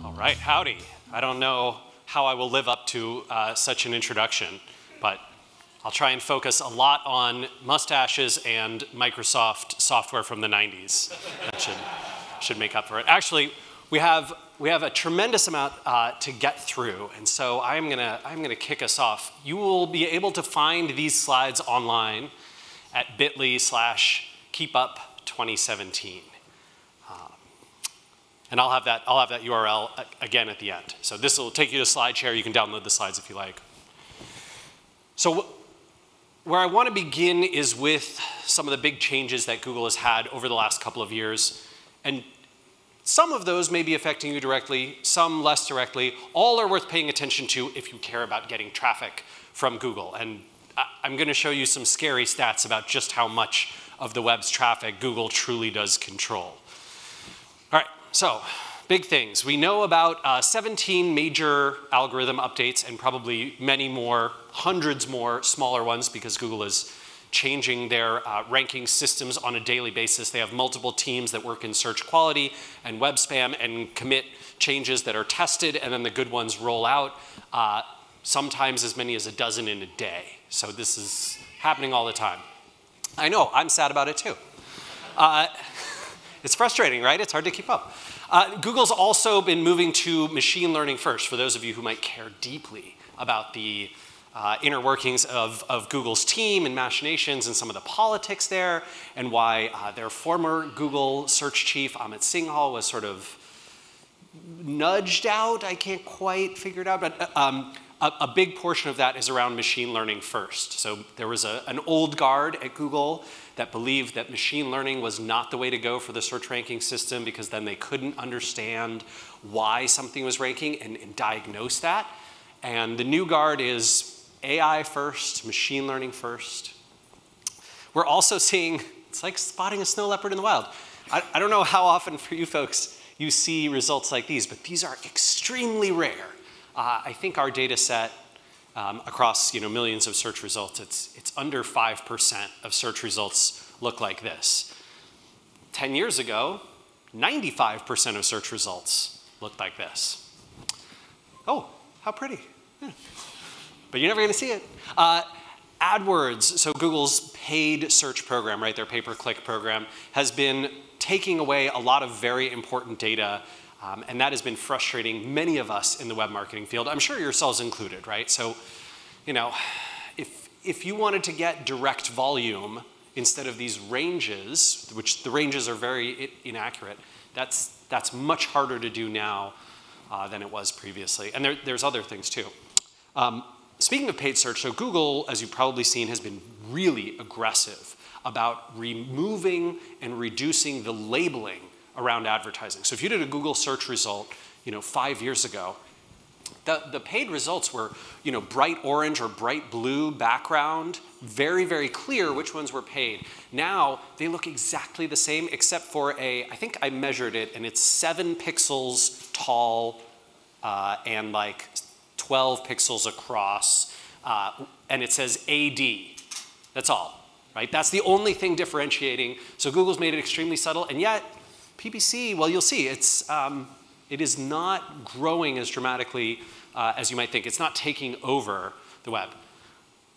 All right, howdy. I don't know how I will live up to such an introduction, but I'll try and focus a lot on mustaches and Microsoft software from the 90s. That should make up for it. Actually, we have a tremendous amount to get through, and so I'm gonna kick us off. You will be able to find these slides online at bit.ly/keepup2017. And I'll have that URL again at the end. So this will take you to SlideShare. You can download the slides if you like. So where I want to begin is with some of the big changes that Google has had over the last couple of years. And some of those may be affecting you directly, some less directly. All are worth paying attention to if you care about getting traffic from Google. And I'm going to show you some scary stats about just how much of the web's traffic Google truly does control. All right. So, big things. We know about 17 major algorithm updates and probably many more, hundreds more smaller ones because Google is changing their ranking systems on a daily basis. They have multiple teams that work in search quality and web spam and commit changes that are tested, and then the good ones roll out, sometimes as many as a dozen in a day. So this is happening all the time. I know, I'm sad about it too. It's frustrating, right? It's hard to keep up. Google's also been moving to machine learning first, for those of you who might care deeply about the inner workings of Google's team and machinations and some of the politics there, and why their former Google search chief, Amit Singhal, was sort of nudged out. I can't quite figure it out, but a big portion of that is around machine learning first. So there was an old guard at Google that believed that machine learning was not the way to go for the search ranking system because then they couldn't understand why something was ranking and diagnose that. And the new guard is AI first, machine learning first. We're also seeing, it's like spotting a snow leopard in the wild. I don't know how often for you folks you see results like these, but these are extremely rare. I think our data set across millions of search results, it's under 5% of search results look like this. 10 years ago, 95% of search results looked like this. Oh, how pretty. Yeah. But you're never going to see it. Adwords, so Google's paid search program, right, their pay-per-click program, has been taking away a lot of very important data. And that has been frustrating many of us in the web marketing field. I'm sure yourselves included, right? So, if you wanted to get direct volume instead of these ranges, which the ranges are very inaccurate, that's much harder to do now than it was previously. And there's other things too. Speaking of paid search, so Google, as you've probably seen, has been really aggressive about removing and reducing the labeling around advertising. So if you did a Google search result, 5 years ago, the paid results were, bright orange or bright blue background, very, very clear which ones were paid. Now they look exactly the same except for I think I measured it, and it's 7 pixels tall and like 12 pixels across, and it says AD. That's all, right? That's the only thing differentiating. So Google's made it extremely subtle, and yet PPC, well, you'll see, it is not growing as dramatically as you might think. It's not taking over the web.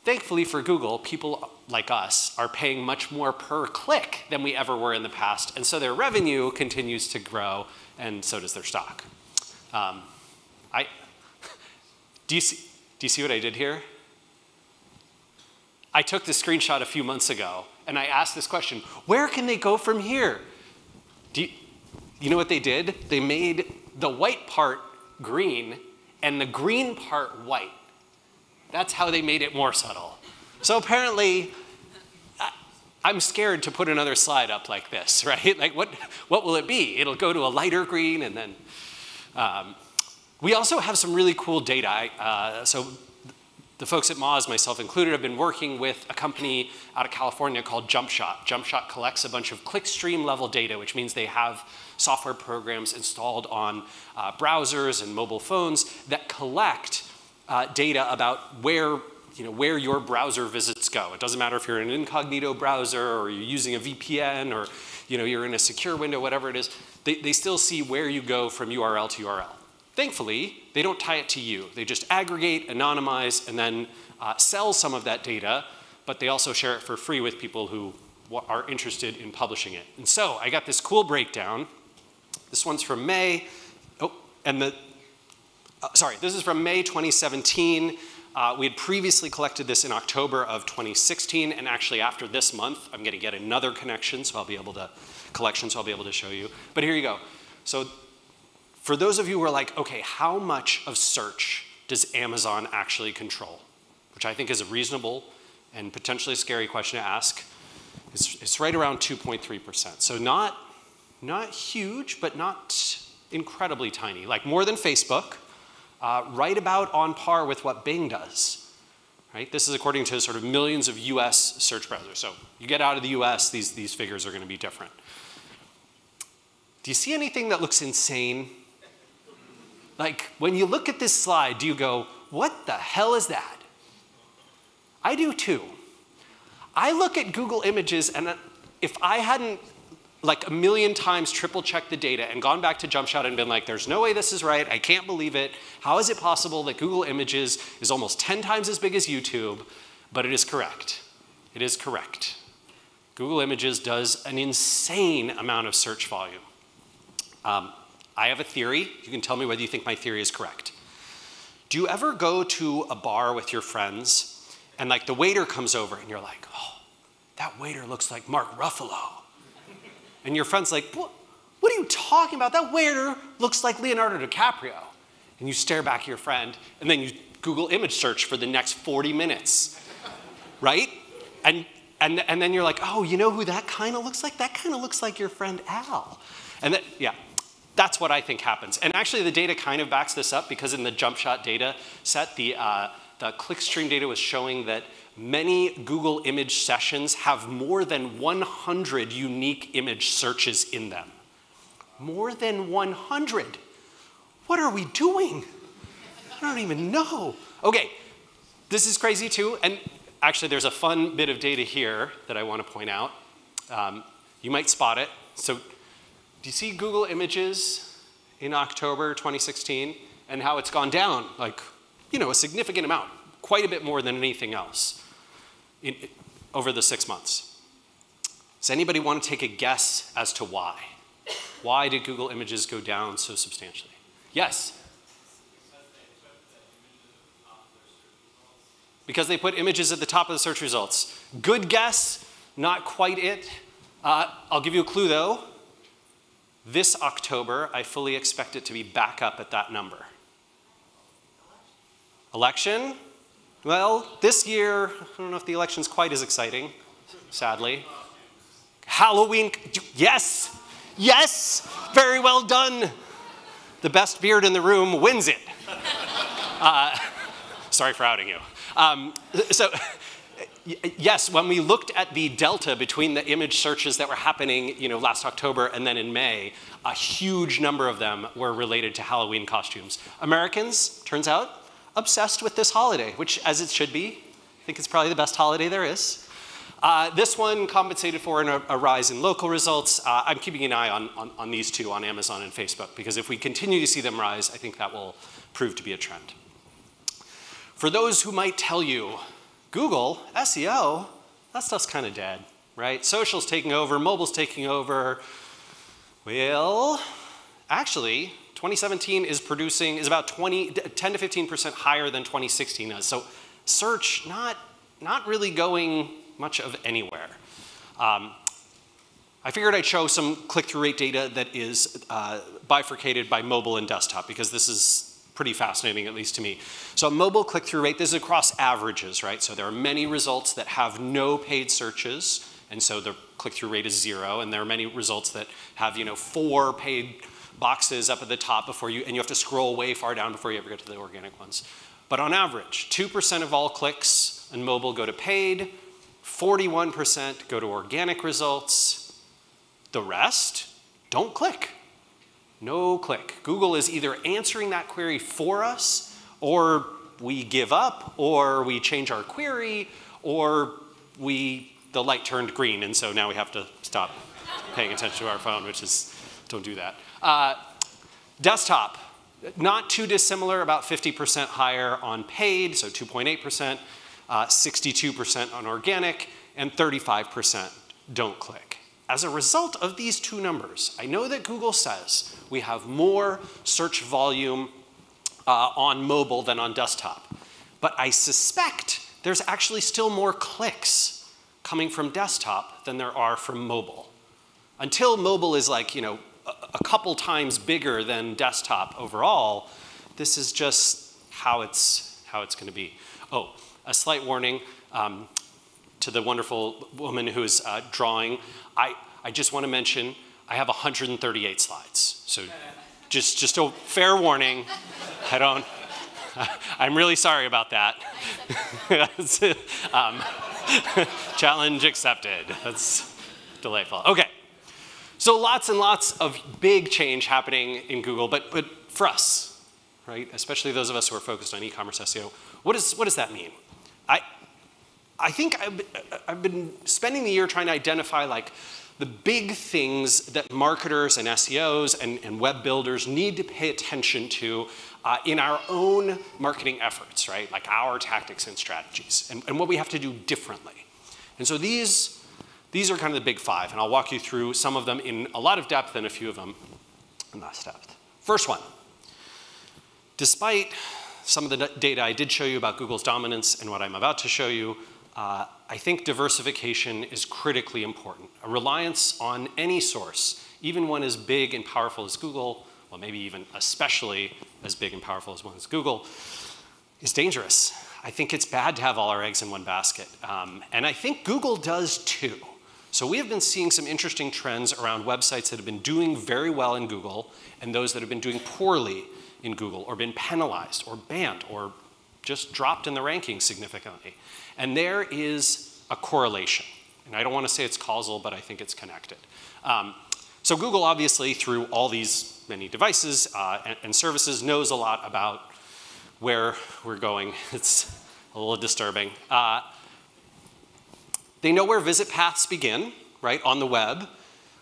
Thankfully for Google, people like us are paying much more per click than we ever were in the past, and so their revenue continues to grow, and so does their stock. Do you see what I did here? I took this screenshot a few months ago, and I asked this question: where can they go from here? You know what they did? They made the white part green and the green part white. That's how they made it more subtle. So apparently, I'm scared to put another slide up like this, right? Like what will it be? It'll go to a lighter green, and then we also have some really cool data. So the folks at Moz, myself included, have been working with a company out of California called Jumpshot. Jumpshot collects a bunch of clickstream level data, which means they have software programs installed on browsers and mobile phones that collect data about where your browser visits go. It doesn't matter if you're in an incognito browser or you're using a VPN or you're in a secure window, whatever it is. they still see where you go from URL to URL. Thankfully, they don't tie it to you. They just aggregate, anonymize, and then sell some of that data, but they also share it for free with people who are interested in publishing it. And so I got this cool breakdown. This one's from May. Oh, and sorry, this is from May 2017. We had previously collected this in October of 2016, and actually after this month, I'm gonna get another collection, so I'll be able to show you. But here you go. So for those of you who are like, okay, how much of search does Amazon actually control? Which I think is a reasonable and potentially scary question to ask. It's right around 2.3%. So not huge, but not incredibly tiny. Like more than Facebook, right about on par with what Bing does. Right? This is according to sort of millions of US search browsers. So you get out of the US, these figures are gonna be different. Do you see anything that looks insane? Like when you look at this slide, do you go, what the hell is that? I do too. I look at Google Images, and if I hadn't like a million times triple checked the data and gone back to Jumpshot and been like, there's no way this is right, I can't believe it. How is it possible that Google Images is almost 10 times as big as YouTube? But it is correct. It is correct. Google Images does an insane amount of search volume. I have a theory. You can tell me whether you think my theory is correct. Do you ever go to a bar with your friends and like the waiter comes over and you're like, oh, that waiter looks like Mark Ruffalo. And your friend's like, what are you talking about? That waiter looks like Leonardo DiCaprio. And you stare back at your friend and then you Google image search for the next 40 minutes, right? And then you're like, oh, you know who that kind of looks like? That kind of looks like your friend Al. And yeah, that's what I think happens. And actually the data kind of backs this up because in the Jumpshot data set, the clickstream data was showing that many Google image sessions have more than 100 unique image searches in them. More than 100. What are we doing? I don't even know. Okay, this is crazy too. And actually there's a fun bit of data here that I want to point out. You might spot it. So do you see Google Images in October 2016 and how it's gone down? Like, you know, a significant amount, quite a bit more than anything else over the 6 months. Does anybody want to take a guess as to why? Why did Google Images go down so substantially? Yes? Because they put images at the top of the search results. Good guess, not quite it. I'll give you a clue though. This October, I fully expect it to be back up at that number. Election? Well, this year, I don't know if the election's quite as exciting, sadly. Halloween, yes, yes, very well done. The best beard in the room wins it. Sorry for outing you. Yes, when we looked at the delta between the image searches that were happening, you know, last October and then in May, a huge number of them were related to Halloween costumes. Americans, turns out, obsessed with this holiday, which, as it should be, I think it's probably the best holiday there is. This one compensated for a rise in local results. I'm keeping an eye on these two on Amazon and Facebook, because if we continue to see them rise, I think that will prove to be a trend. For those who might tell you, Google, SEO, that stuff's kind of dead, right? Social's taking over, mobile's taking over. Well, actually, 2017 is about 10 to 15% higher than 2016 is. So search, not really going much of anywhere. I figured I'd show some click-through rate data that is bifurcated by mobile and desktop, because this is pretty fascinating, at least to me. So mobile click-through rate, this is across averages, right? So there are many results that have no paid searches, and so the click-through rate is 0, and there are many results that have, you know, 4 paid boxes up at the top before you, and you have to scroll way far down before you ever get to the organic ones. But on average, 2% of all clicks on mobile go to paid, 41% go to organic results. The rest don't click. No click. Google is either answering that query for us, or we give up, or we change our query, or the light turned green, and so now we have to stop paying attention to our phone, which is Don't do that. Desktop, not too dissimilar, about 50% higher on paid, so 2.8%, 62% on organic, and 35% don't click. As a result of these two numbers, I know that Google says we have more search volume on mobile than on desktop, but I suspect there's actually still more clicks coming from desktop than there are from mobile. Until mobile is like, you know, a couple times bigger than desktop overall, this is just how it's going to be. Oh, a slight warning to the wonderful woman who is drawing. I just want to mention I have 138 slides, so just a fair warning. I'm really sorry about that. Challenge accepted. That's delightful. Okay. So lots and lots of big change happening in Google, but for us, right, especially those of us who are focused on e-commerce SEO, what does that mean? I think I've been spending the year trying to identify like the big things that marketers and SEOs and web builders need to pay attention to in our own marketing efforts, right? Like our tactics and strategies, and what we have to do differently. And so these are kind of the big five, and I'll walk you through some of them in a lot of depth and a few of them in less depth. First one, despite some of the data I did show you about Google's dominance and what I'm about to show you, I think diversification is critically important. A reliance on any source, even one as big and powerful as Google, well, maybe even especially as big and powerful as one as Google, is dangerous. I think it's bad to have all our eggs in one basket. And I think Google does too. So we have been seeing some interesting trends around websites that have been doing very well in Google and those that have been doing poorly in Google or been penalized or banned or just dropped in the rankings significantly. And there is a correlation. And I don't want to say it's causal, but I think it's connected. So Google obviously, through all these many devices and services, knows a lot about where we're going. It's a little disturbing. They know where visit paths begin, right, on the web,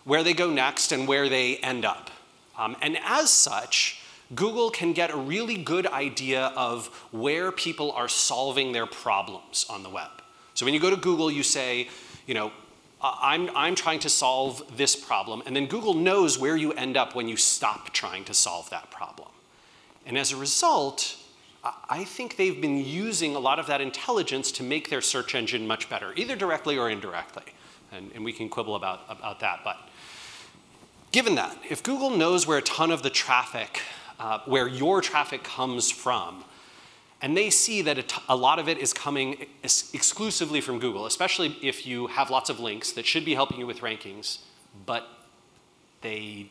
where they go next, and where they end up. And as such, Google can get a really good idea of where people are solving their problems on the web. So when you go to Google, you say, you know, I'm trying to solve this problem, and then Google knows where you end up when you stop trying to solve that problem. And as a result, I think they've been using a lot of that intelligence to make their search engine much better, either directly or indirectly. And we can quibble about that. But given that, if Google knows where a ton of the traffic, where your traffic comes from, and they see that a lot of it is coming exclusively from Google, especially if you have lots of links that should be helping you with rankings, but they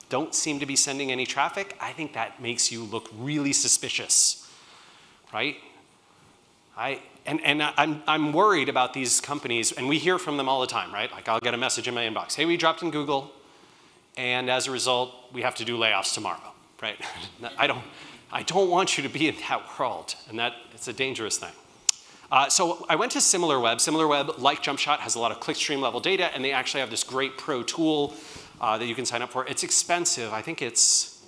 don't seem to be sending any traffic, I think that makes you look really suspicious, right? I'm worried about these companies, and we hear from them all the time, right? Like I'll get a message in my inbox, hey, we dropped in Google, and as a result, we have to do layoffs tomorrow, right? I don't want you to be in that world, and it's a dangerous thing. So I went to SimilarWeb. SimilarWeb, like Jumpshot, has a lot of clickstream level data, and they actually have this great pro tool that you can sign up for. It's expensive. I think it's,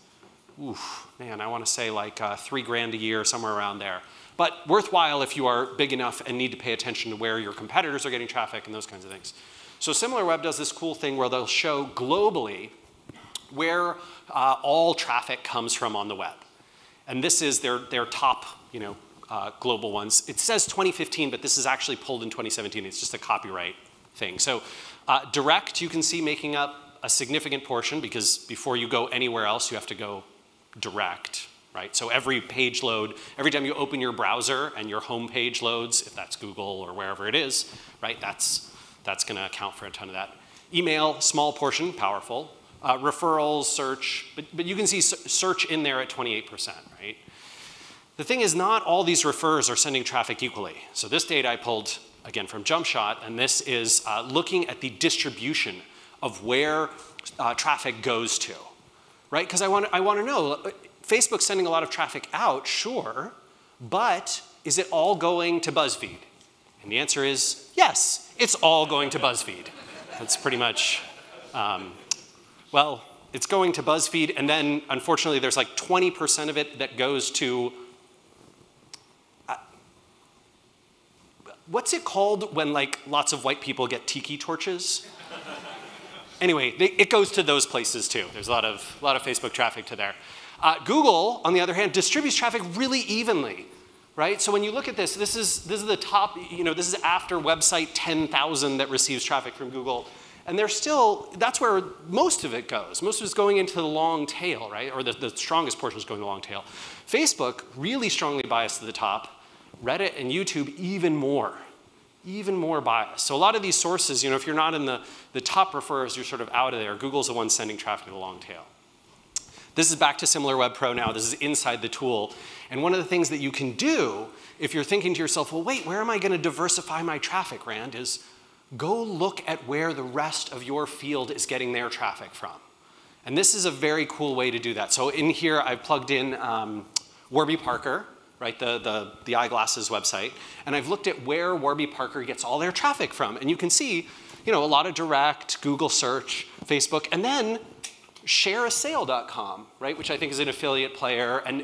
I want to say like $3 grand a year, somewhere around there. But worthwhile if you are big enough and need to pay attention to where your competitors are getting traffic and those kinds of things. So SimilarWeb does this cool thing where they'll show globally where all traffic comes from on the web. And this is their top, global ones. It says 2015, but this is actually pulled in 2017. It's just a copyright thing. So direct, you can see, making up a significant portion, because before you go anywhere else, you have to go direct, right? So every page load, every time you open your browser and your home page loads, if that's Google or wherever it is, right, that's going to account for a ton of that. Email, small portion, powerful. Referrals, search, but you can see search in there at 28%, right? The thing is, not all these refers are sending traffic equally. So this data I pulled, again, from Jumpshot, and this is looking at the distribution of where traffic goes to, right? Because I want to know, Facebook's sending a lot of traffic out, sure, but is it all going to BuzzFeed? And the answer is yes, it's all going to BuzzFeed. That's pretty much Well, it's going to BuzzFeed, and then unfortunately there's like 20% of it that goes to, what's it called when like lots of white people get tiki torches? Anyway, it goes to those places too. There's a lot of Facebook traffic to there. Google, on the other hand, distributes traffic really evenly, right? So when you look at this, this is the top, this is after website 10,000 that receives traffic from Google. And they're still, that's where most of it goes. Most of it's going into the long tail, right? Or the strongest portion is going to the long tail. Facebook, really strongly biased to the top. Reddit and YouTube, even more biased. So a lot of these sources, if you're not in the top referrers, you're sort of out of there. Google's the one sending traffic to the long tail. This is back to SimilarWeb Pro now. This is inside the tool. And one of the things that you can do, if you're thinking to yourself, well, wait, where am I going to diversify my traffic, Rand, is go look at where the rest of your field is getting their traffic from. And this is a very cool way to do that. So in here, I've plugged in Warby Parker, right, the eyeglasses website, and I've looked at where Warby Parker gets all their traffic from. And you can see, a lot of direct, Google search, Facebook, and then shareasale.com, right, which I think is an affiliate player, and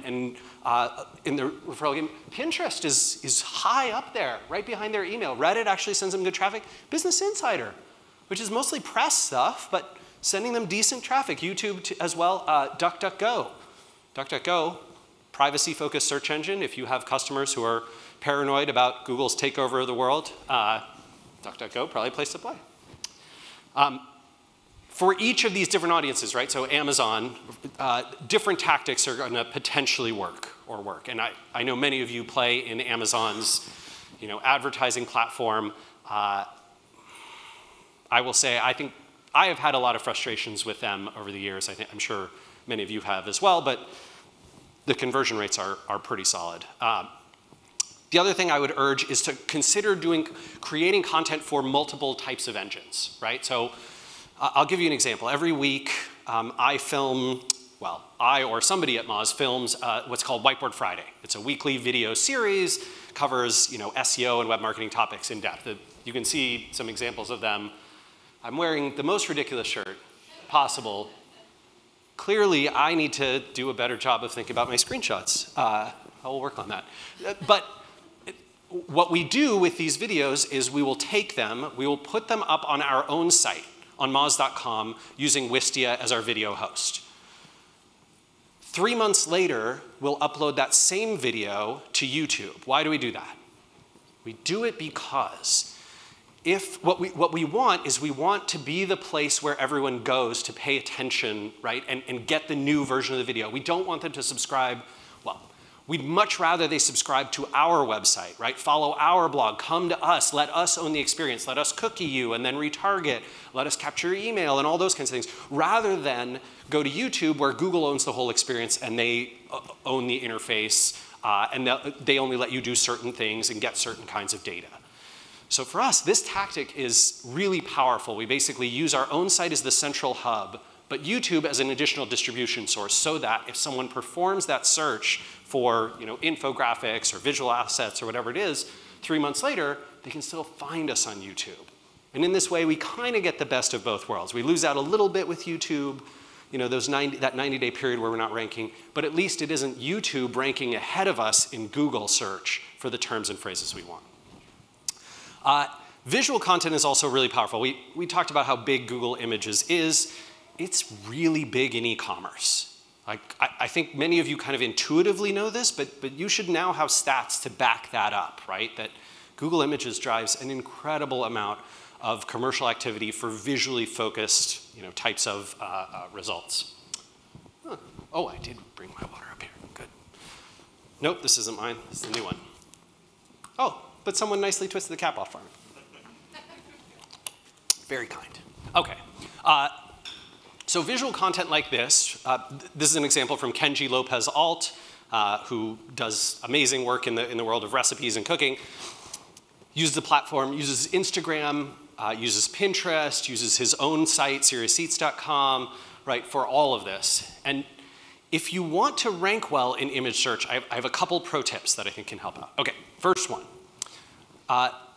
in the referral game, Pinterest is high up there, right behind their email. Reddit actually sends them good traffic. Business Insider, which is mostly press stuff, but sending them decent traffic. YouTube as well. DuckDuckGo. DuckDuckGo, privacy-focused search engine. If you have customers who are paranoid about Google's takeover of the world, DuckDuckGo, probably a place to play. For each of these different audiences, right, so Amazon, different tactics are going to potentially work. And I know many of you play in Amazon's advertising platform. I will say, I think I have had a lot of frustrations with them over the years. I'm sure many of you have as well, but the conversion rates are pretty solid. The other thing I would urge is to consider creating content for multiple types of engines, right? So I'll give you an example. Every week, I or somebody at Moz films what's called Whiteboard Friday. It's a weekly video series, covers SEO and web marketing topics in depth. You can see some examples of them. I'm wearing the most ridiculous shirt possible. Clearly, I need to do a better job of thinking about my screenshots. I will work on that. But what we do with these videos is we will take them, we will put them up on our own site, on Moz.com, using Wistia as our video host. 3 months later, we'll upload that same video to YouTube. Why do we do that? We do it because what we want is we want to be the place where everyone goes to pay attention, right, and get the new version of the video. We don't want them to subscribe. Well, we'd much rather they subscribe to our website, right? Follow our blog, come to us, let us own the experience, let us cookie you and then retarget, let us capture your email and all those kinds of things, rather than go to YouTube where Google owns the whole experience and they own the interface and they only let you do certain things and get certain kinds of data. So for us, this tactic is really powerful. We basically use our own site as the central hub, but YouTube as an additional distribution source, so that if someone performs that search for infographics or visual assets or whatever it is, 3 months later, they can still find us on YouTube. And in this way, we kind of get the best of both worlds. We lose out a little bit with YouTube, that 90-day period where we're not ranking, but at least it isn't YouTube ranking ahead of us in Google search for the terms and phrases we want. Visual content is also really powerful. We talked about how big Google Images is. It's really big in e-commerce. I think many of you kind of intuitively know this, but you should now have stats to back that up, right? That Google Images drives an incredible amount of commercial activity for visually focused types of results. Huh. Oh, I did bring my water up here. Good. Nope, this isn't mine. This is the new one. Oh, but someone nicely twisted the cap off for me. Very kind. OK. So visual content like this, this is an example from Kenji Lopez Alt, who does amazing work in the world of recipes and cooking. Uses the platform, uses Instagram, uses Pinterest, uses his own site, SeriousSeats.com, right, for all of this. And if you want to rank well in image search, I have a couple pro tips that I think can help out. OK, first one.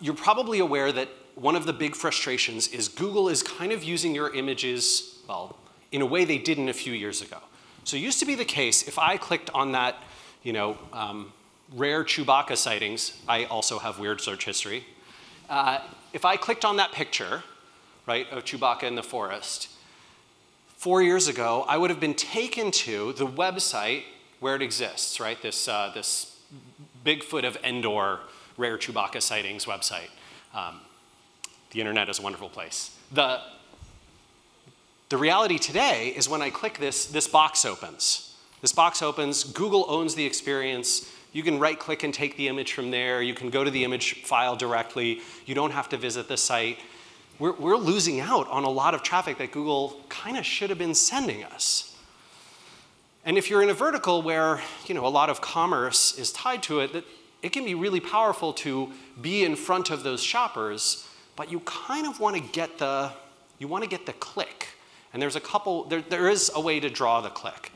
You're probably aware that one of the big frustrations is Google is kind of using your images, well, in a way they didn't a few years ago. So it used to be the case, if I clicked on that, rare Chewbacca sightings, I also have weird search history. If I clicked on that picture, right, of Chewbacca in the forest, 4 years ago, I would have been taken to the website where it exists, right? This Bigfoot of Endor rare Chewbacca sightings website. The internet is a wonderful place. The reality today is when I click this box opens. This box opens, Google owns the experience. You can right-click and take the image from there. You can go to the image file directly. You don't have to visit the site. We're losing out on a lot of traffic that Google kind of should have been sending us. And if you're in a vertical where a lot of commerce is tied to it, it can be really powerful to be in front of those shoppers, but you kind of want to get the click. And there's a couple, there is a way to draw the click.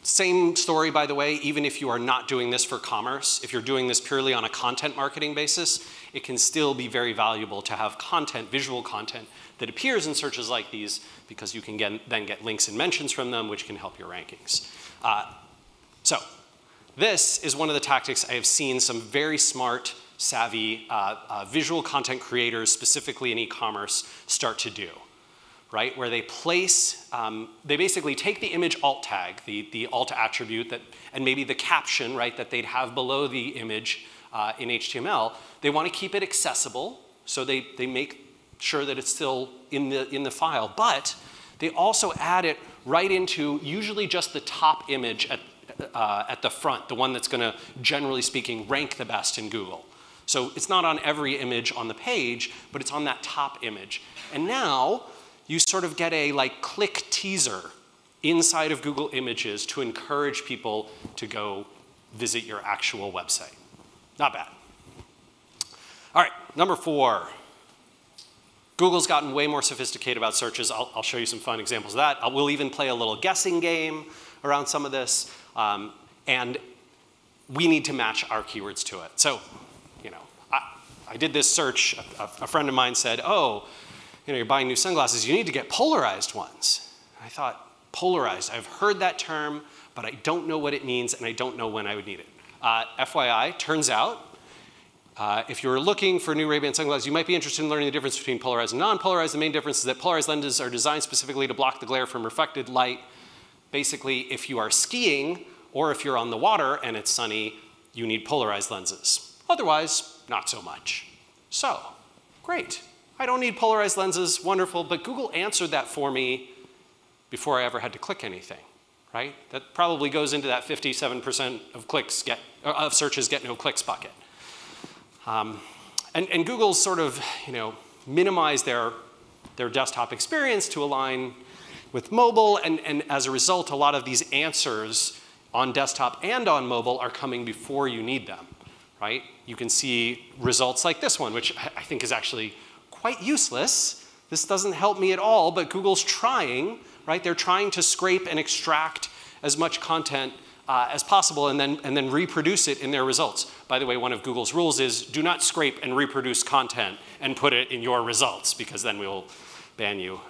Same story, by the way, even if you are not doing this for commerce, if you're doing this purely on a content marketing basis, it can still be very valuable to have content, visual content, that appears in searches like these because you can then get links and mentions from them, which can help your rankings. So this is one of the tactics I have seen some very smart, savvy visual content creators, specifically in e-commerce, start to do. Right, where they place, they basically take the image alt tag, the alt attribute and maybe the caption, right, that they'd have below the image in HTML. They want to keep it accessible, so they make sure that it's still in the file, but they also add it right into usually just the top image at the front, the one that's going to, generally speaking, rank the best in Google. So it's not on every image on the page, but it's on that top image. And now, you sort of get a click teaser inside of Google Images to encourage people to go visit your actual website. Not bad. All right, number 4. Google's gotten way more sophisticated about searches. I'll show you some fun examples of that. We'll even play a little guessing game around some of this. And we need to match our keywords to it. So, I did this search. A friend of mine said, oh, you're buying new sunglasses, you need to get polarized ones. I thought, polarized, I've heard that term, but I don't know what it means, and I don't know when I would need it. FYI, turns out, if you're looking for new Ray-Ban sunglasses, you might be interested in learning the difference between polarized and non-polarized. The main difference is that polarized lenses are designed specifically to block the glare from reflected light. Basically, if you are skiing, or if you're on the water and it's sunny, you need polarized lenses. Otherwise, not so much. So, great. I don't need polarized lenses, wonderful, but Google answered that for me before I ever had to click anything, right? That probably goes into that 57% of searches get no clicks bucket. And Google's sort of, minimized their desktop experience to align with mobile, and as a result, a lot of these answers on desktop and on mobile are coming before you need them, right? You can see results like this one, which I think is actually quite useless. This doesn't help me at all, but Google's trying, right? They're trying to scrape and extract as much content as possible and then reproduce it in their results. By the way, one of Google's rules is do not scrape and reproduce content and put it in your results, because then we will ban you.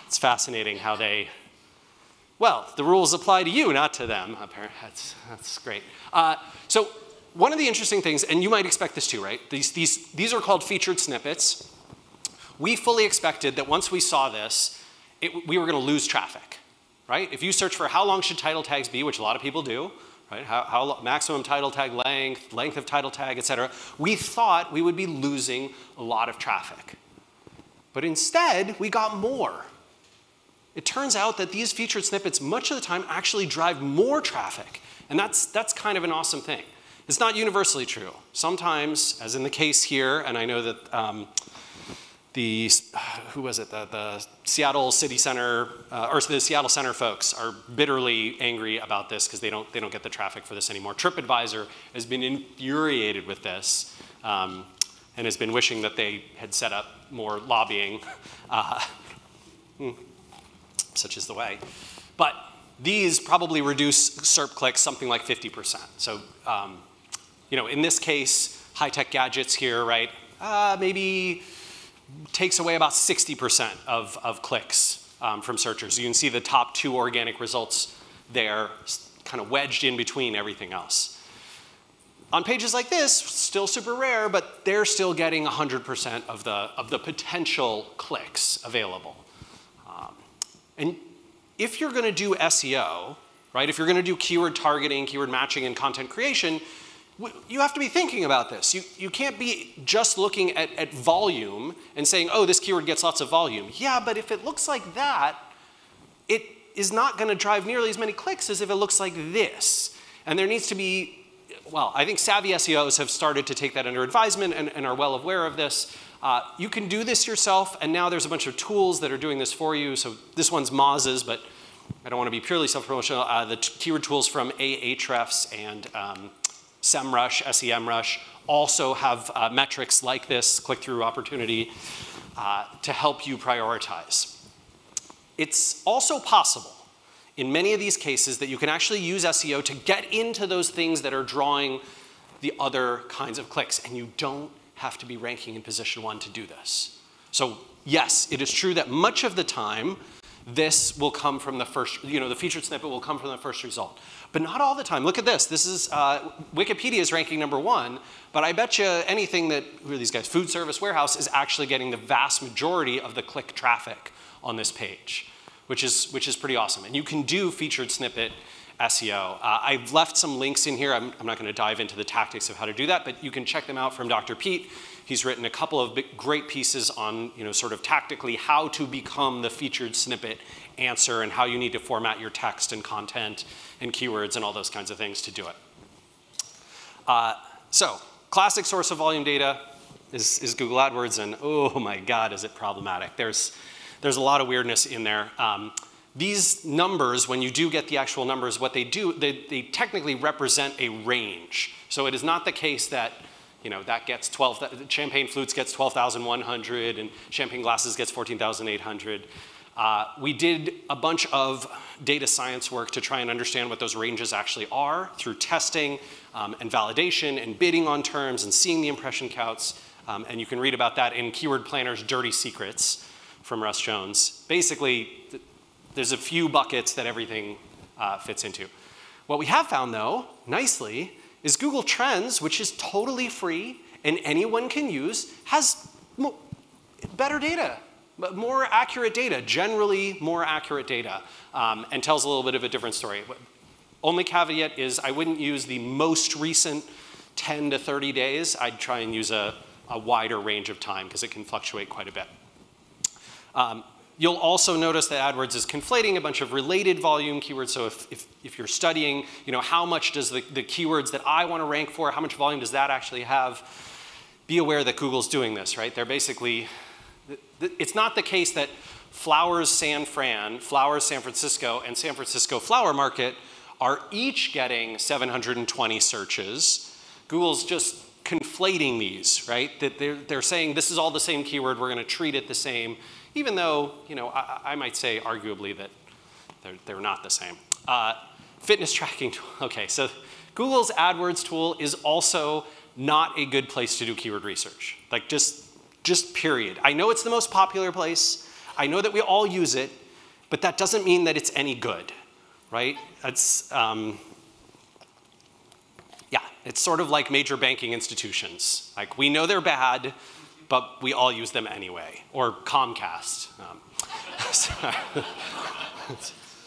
It's fascinating how the rules apply to you, not to them. Apparently, that's great. So one of the interesting things, and you might expect this too, right? These are called featured snippets. We fully expected that once we saw this, we were going to lose traffic, right? If you search for how long should title tags be, which a lot of people do, right? How maximum title tag length of title tag, et cetera, we thought we would be losing a lot of traffic. But instead, we got more. It turns out that these featured snippets, much of the time, actually drive more traffic. And that's kind of an awesome thing. It's not universally true. Sometimes, as in the case here, and I know that the Seattle City Center, or the Seattle Center folks are bitterly angry about this because they don't get the traffic for this anymore. TripAdvisor has been infuriated with this and has been wishing that they had set up more lobbying. Such is the way. But these probably reduce SERP clicks something like 50%. So, in this case, high-tech gadgets here, right? Maybe takes away about 60% of clicks from searchers. You can see the top 2 organic results there, kind of wedged in between everything else. On pages like this, still super rare, but they're still getting 100% of the potential clicks available. And if you're going to do SEO, right, if you're going to do keyword targeting, keyword matching, and content creation, you have to be thinking about this. You can't be just looking at volume and saying, oh, this keyword gets lots of volume. Yeah, but if it looks like that, it is not going to drive nearly as many clicks as if it looks like this. And there needs to be, well, I think savvy SEOs have started to take that under advisement and are well aware of this. You can do this yourself, and now there's a bunch of tools that are doing this for you. So this one's Moz's, but I don't want to be purely self-promotional. The keyword tools from Ahrefs and SEMrush, SEMrush, also have metrics like this, click-through opportunity, to help you prioritize. It's also possible in many of these cases that you can actually use SEO to get into those things that are drawing the other kinds of clicks, and you don't have to be ranking in position 1 to do this. So yes, it is true that much of the time this will come from the first, the featured snippet will come from the first result. But not all the time. Look at this. This is, Wikipedia is ranking number 1, but I bet you anything that, who are these guys? Food Service Warehouse is actually getting the vast majority of the click traffic on this page, which is pretty awesome. And you can do featured snippet SEO. I've left some links in here. I'm not going to dive into the tactics of how to do that, but you can check them out from Dr. Pete. He's written a couple of great pieces on, sort of tactically how to become the featured snippet answer and how you need to format your text and content and keywords and all those kinds of things to do it. So, classic source of volume data is Google AdWords, and oh my God, is it problematic. There's a lot of weirdness in there. These numbers, when you do get the actual numbers, what they do, they technically represent a range. So it is not the case that, that gets champagne flutes gets 12,100 and champagne glasses gets 14,800. We did a bunch of data science work to try and understand what those ranges actually are through testing and validation and bidding on terms and seeing the impression counts. And you can read about that in Keyword Planner's Dirty Secrets from Russ Jones. Basically, there's a few buckets that everything fits into. What we have found, though, nicely, is Google Trends, which is totally free and anyone can use, has better data, more accurate data, generally more accurate data, and tells a little bit of a different story. Only caveat is I wouldn't use the most recent 10 to 30 days. I'd try and use a wider range of time because it can fluctuate quite a bit. You'll also notice that AdWords is conflating a bunch of related volume keywords. So if you're studying, how much does the keywords that I want to rank for, how much volume does that actually have? Be aware that Google's doing this, right? They're basically, it's not the case that Flowers San Francisco, and San Francisco Flower Market are each getting 720 searches. Google's just conflating these, right? That they're saying this is all the same keyword, we're going to treat it the same. Even though, I might say arguably that they're not the same. Fitness tracking tool. Okay, so Google's AdWords tool is also not a good place to do keyword research. Like just period. I know it's the most popular place. I know that we all use it, but that doesn't mean that it's any good, right? It's, yeah, it's sort of like major banking institutions. Like we know they're bad, but we all use them anyway, or Comcast.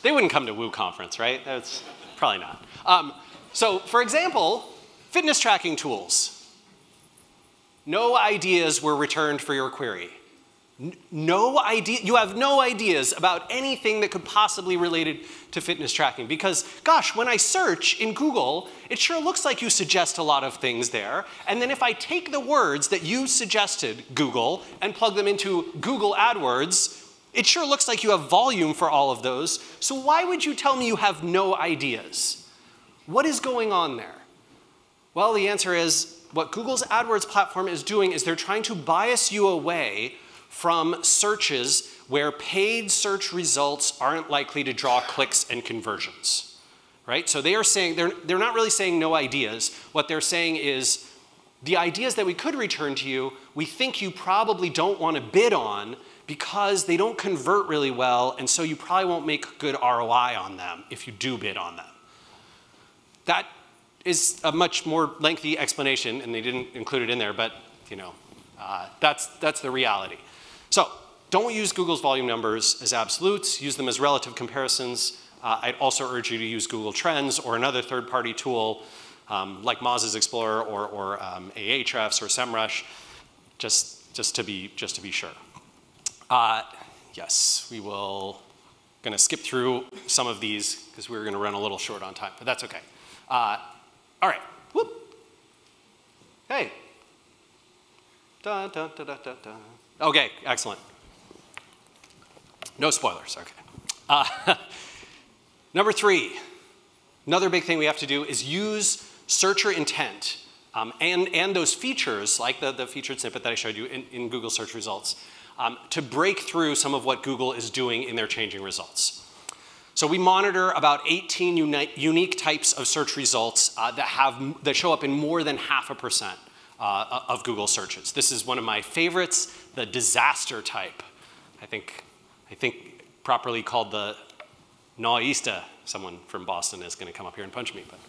They wouldn't come to Woo conference, right? That's probably not. So for example, fitness tracking tools. No ideas were returned for your query. No idea, you have no ideas about anything that could possibly related to fitness tracking because, gosh, when I search in Google, it sure looks like you suggest a lot of things there. And then if I take the words that you suggested, Google, and plug them into Google AdWords, it sure looks like you have volume for all of those. So why would you tell me you have no ideas? What is going on there? Well, the answer is what Google's AdWords platform is doing is they're trying to bias you away from searches where paid search results aren't likely to draw clicks and conversions, right? So they are saying, they're not really saying no ideas. What they're saying is The ideas that we could return to you, we think you probably don't want to bid on because they don't convert really well, and so you probably won't make good ROI on them if you do bid on them. That is a much more lengthy explanation, and they didn't include it in there, but that's the reality. So don't use Google's volume numbers as absolutes. Use them as relative comparisons. I'd also urge you to use Google Trends or another third-party tool like Moz's Explorer or Ahrefs or SEMrush, just to be sure. Yes, we will going to skip through some of these because we're going to run a little short on time, but that's okay. All right. Whoop. Hey. Dun, dun, dun, dun, dun, dun. Okay, excellent. No spoilers, okay. Number 3, another big thing we have to do is use searcher intent and those features, like the featured snippet that I showed you in Google search results, to break through some of what Google is doing in their changing results. So we monitor about 18 unique types of search results that show up in more than 0.5% of Google searches. This is one of my favorites, the disaster type. I think properly called the noista. Someone from Boston is going to come up here and punch me, but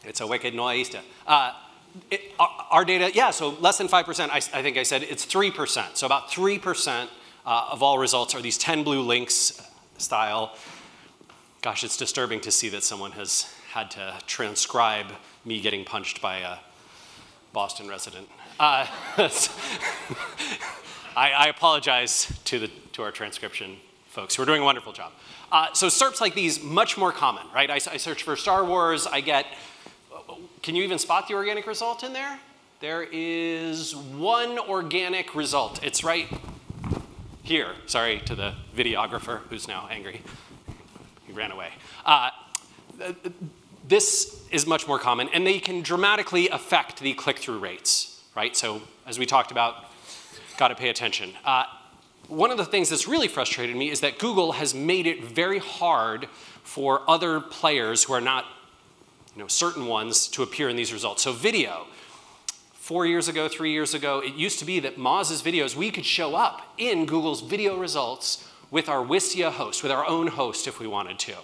it's a wicked noista. Our data, yeah, so less than 5%, I think I said it's 3%. So about 3% of all results are these 10 blue links style. Gosh, it's disturbing to see that someone has had to transcribe me getting punched by a Boston resident. I apologize to our transcription folks who are doing a wonderful job. So SERPs like these, much more common, right? I search for Star Wars, I get, can you even spot the organic result in there? There is one organic result. It's right here. Sorry to the videographer who's now angry. He ran away. This is much more common, and they can dramatically affect the click-through rates, right? So as we talked about, got to pay attention. One of the things that's really frustrated me is that Google has made it very hard for other players who are not certain ones to appear in these results. So video. 4 years ago, 3 years ago, it used to be that Moz's videos, we could show up in Google's video results with our Wistia host, with our own host if we wanted to.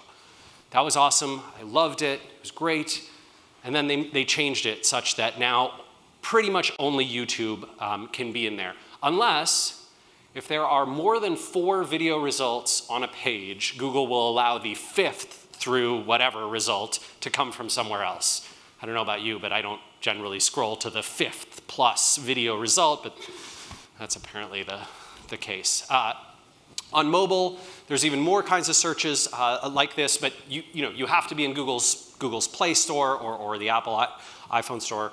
That was awesome. I loved it. It was great. And then they changed it such that now pretty much only YouTube can be in there. Unless, if there are more than 4 video results on a page, Google will allow the 5th through whatever result to come from somewhere else. I don't know about you, but I don't generally scroll to the 5th plus video result, but that's apparently the case. On mobile, there's even more kinds of searches like this, but you have to be in Google's Play Store or the Apple iPhone Store.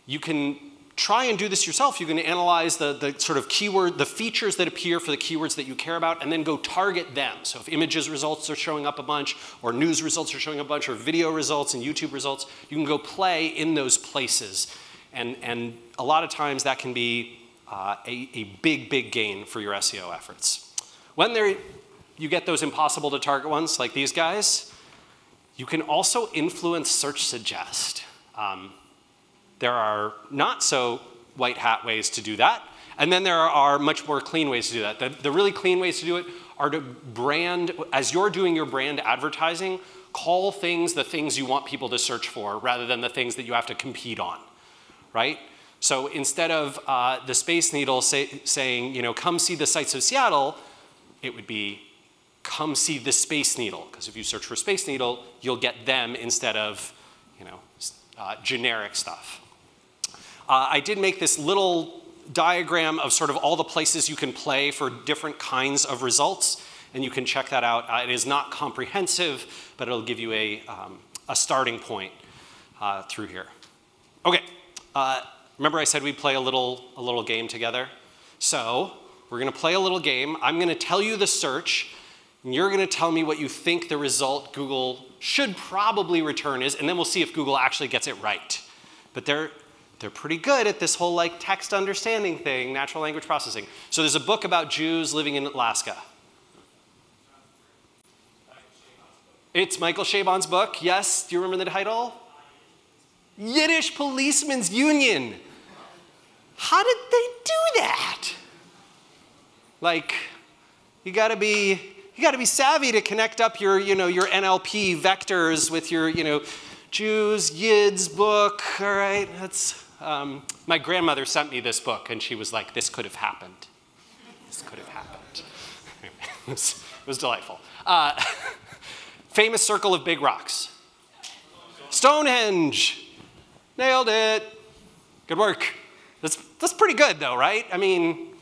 You can try and do this yourself. You can analyze the sort of keyword, the features that appear for the keywords that you care about, and then go target them. So if images results are showing up a bunch, or news results are showing up a bunch, or video results and YouTube results, you can go play in those places. And a lot of times that can be a big gain for your SEO efforts. When you get those impossible to target ones, like these guys, you can also influence search suggest. There are not so white hat ways to do that. And then there are much more clean ways to do that. The really clean ways to do it are to brand, as you're doing your brand advertising, call things the things you want people to search for rather than the things that you have to compete on, right? So instead of the Space Needle saying, come see the sights of Seattle, it would be, come see the Space Needle. Because if you search for Space Needle, you'll get them instead of generic stuff. I did make this little diagram of sort of all the places you can play for different kinds of results, and you can check that out. It is not comprehensive, but it'll give you a starting point through here. Okay, remember I said we'd play a little game together? So we're gonna play a little game. I'm gonna tell you the search, and you're gonna tell me what you think the result Google should probably return is, and then we'll see if Google actually gets it right. But they're pretty good at this whole text understanding thing, natural language processing. So there's a book about Jews living in Alaska. It's Michael Chabon's book, yes. Do you remember the title? Yiddish Policemen's Union. How did they do that? Like, you gotta be savvy to connect up your, your NLP vectors with your, Jews, Yids book, all right? That's, my grandmother sent me this book, and she was like, this could have happened. This could have happened. It was delightful. Famous circle of big rocks. Stonehenge. Nailed it. Good work. That's pretty good, though, right? I mean,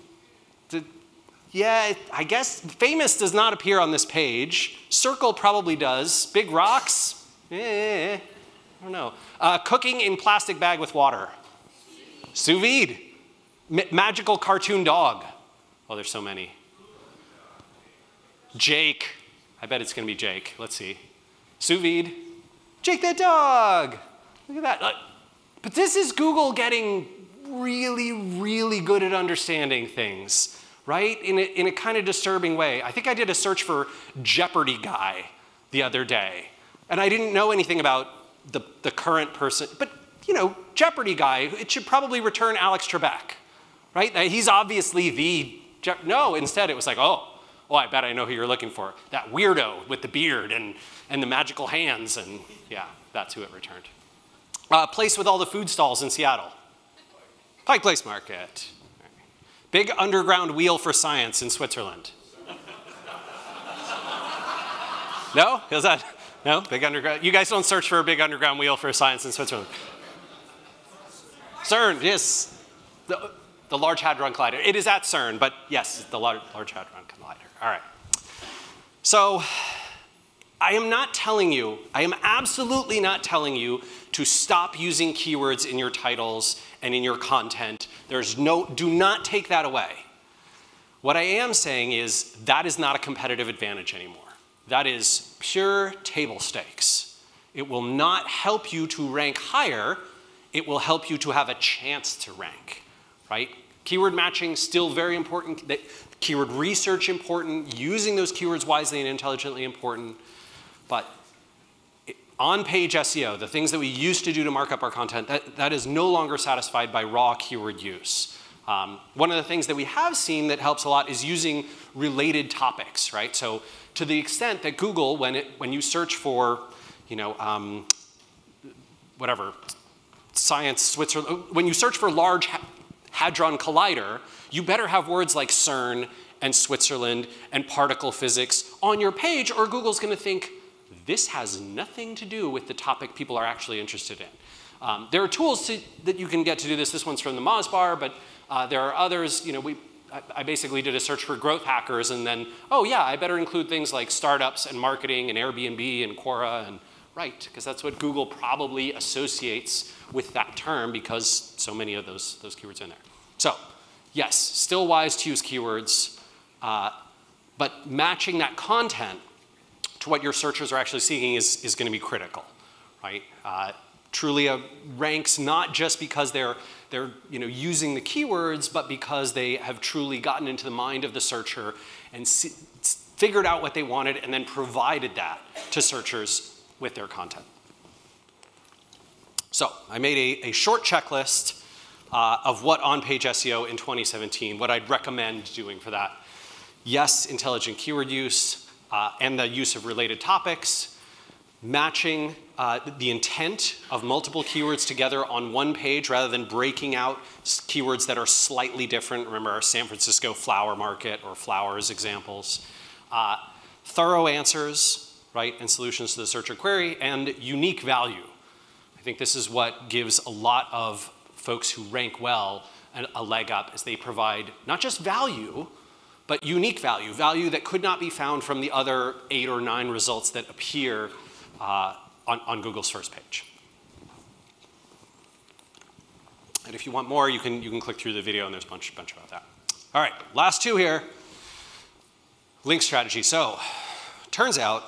yeah, I guess famous does not appear on this page. Circle probably does. Big rocks, I don't know. Cooking in plastic bag with water. Sous vide. Magical cartoon dog. Oh, there's so many. Jake. I bet it's going to be Jake. Let's see. Sous vide. Jake the dog. Look at that. But this is Google getting really, really good at understanding things, right? In a kind of disturbing way. I think I did a search for Jeopardy guy the other day, and I didn't know anything about the current person. But, Jeopardy guy, it should probably return Alex Trebek, right? He's obviously the no, instead it was like, oh, I bet I know who you're looking for. That weirdo with the beard and the magical hands, and yeah, that's who it returned. Place with all the food stalls in Seattle. Pike Place Market. Big underground wheel for science in Switzerland. No? Is that? No? Big underground? You guys don't search for a big underground wheel for science in Switzerland. CERN, yes. The Large Hadron Collider. It is at CERN, but yes, the Large Hadron Collider. All right. So I am not telling you, I am absolutely not telling you to stop using keywords in your titles and in your content. Do not take that away. What I am saying is that is not a competitive advantage anymore. That is pure table stakes. It will not help you to rank higher. It will help you to have a chance to rank, right? Keyword matching, still very important. Keyword research, important. Using those keywords wisely and intelligently, important. But on-page SEO, the things that we used to do to mark up our content, that is no longer satisfied by raw keyword use. One of the things that we have seen that helps a lot is using related topics, right? So to the extent that Google, when you search for, whatever, science, Switzerland, when you search for Large Hadron Collider, you better have words like CERN and Switzerland and particle physics on your page, or Google's going to think, this has nothing to do with the topic people are actually interested in. There are tools that you can get to do this. This one's from the Mozbar, but there are others. I basically did a search for growth hackers, and then, oh yeah, I better include things like startups and marketing and Airbnb and Quora, and right, because that's what Google probably associates with that term because so many of those keywords are in there. So yes, still wise to use keywords, but matching that content to what your searchers are actually seeking is going to be critical, right? Trulia ranks not just because they're using the keywords, but because they have truly gotten into the mind of the searcher and figured out what they wanted and then provided that to searchers with their content. So I made a short checklist of what on-page SEO in 2017, what I'd recommend doing for that. Yes, intelligent keyword use, and the use of related topics, matching the intent of multiple keywords together on one page rather than breaking out keywords that are slightly different. Remember our San Francisco flower market or flowers examples. Thorough answers, right, and solutions to the searcher query, and unique value. I think this is what gives a lot of folks who rank well a leg up, as they provide not just value, but unique value, value that could not be found from the other 8 or 9 results that appear on Google's first page. And if you want more, you can click through the video, and there's a bunch about that. All right, last 2 here. Link strategy. So, turns out